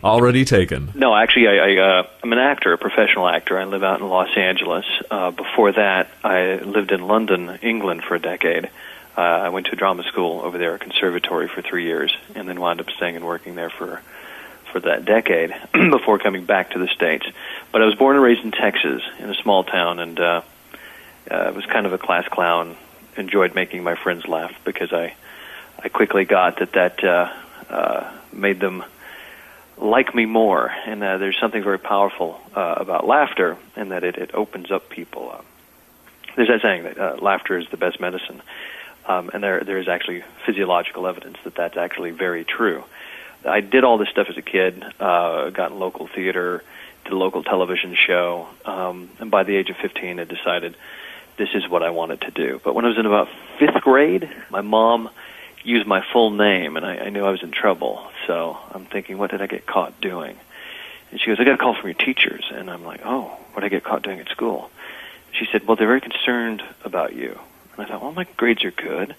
already taken. No, actually, I'm an actor, a professional actor. I live out in Los Angeles. Before that, I lived in London, England for a decade. I went to drama school over there, a conservatory, for 3 years, and then wound up staying and working there for that decade before coming back to the States. But I was born and raised in Texas, in a small town, and was kind of a class clown. Enjoyed making my friends laugh because I quickly got that made them like me more. And there's something very powerful about laughter, and that it opens up people. There's that saying that laughter is the best medicine. And there is actually physiological evidence that that's actually very true. I did all this stuff as a kid, got in local theater, did a local television show, and by the age of 15 I decided this is what I wanted to do. But when I was in about 5th grade, my mom used my full name, and I knew I was in trouble. So I'm thinking, what did I get caught doing? And she goes, I got a call from your teachers. And I'm like, oh, what did I get caught doing at school? She said, well, they're very concerned about you. And I thought, well, my grades are good.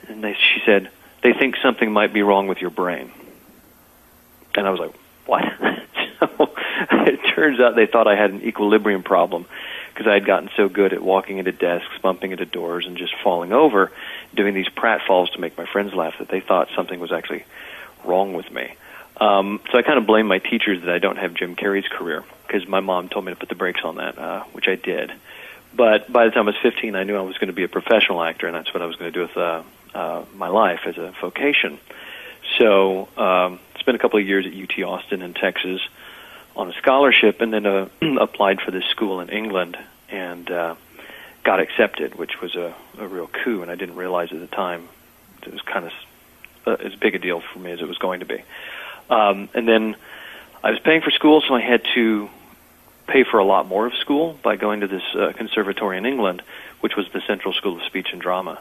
And she said, they think something might be wrong with your brain. And I was like, what? So it turns out they thought I had an equilibrium problem because I had gotten so good at walking into desks, bumping into doors, and just falling over, doing these pratfalls to make my friends laugh, that they thought something was actually wrong with me. So I kind of blame my teachers that I don't have Jim Carrey's career, because my mom told me to put the brakes on that, which I did. But by the time I was 15, I knew I was going to be a professional actor, and that's what I was going to do with my life as a vocation. So spent a couple of years at UT Austin in Texas on a scholarship, and then applied for this school in England and got accepted, which was a real coup, and I didn't realize at the time it was kind of as big a deal for me as it was going to be. And then I was paying for school, so I had to pay for a lot more of school by going to this conservatory in England, which was the Central School of Speech and Drama.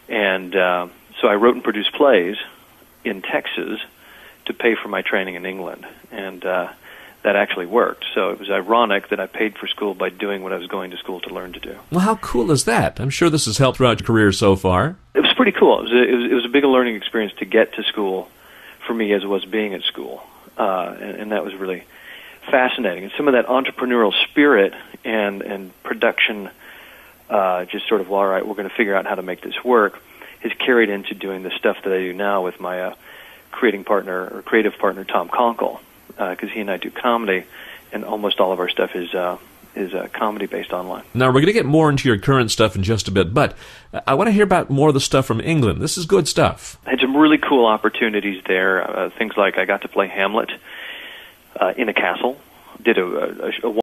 And so I wrote and produced plays in Texas to pay for my training in England. And that actually worked. So it was ironic that I paid for school by doing what I was going to school to learn to do. Well, how cool is that? I'm sure this has helped throughout your career so far. It was pretty cool. It was a big learning experience to get to school for me as it was being at school. And that was really fascinating. And some of that entrepreneurial spirit and production, just sort of, well, all right, we're going to figure out how to make this work, has carried into doing the stuff that I do now with my creative partner, Tom Conkle, because he and I do comedy, and almost all of our stuff is comedy-based online. Now, we're going to get more into your current stuff in just a bit, but I want to hear about more of the stuff from England. This is good stuff. I had some really cool opportunities there, things like I got to play Hamlet in a castle, did a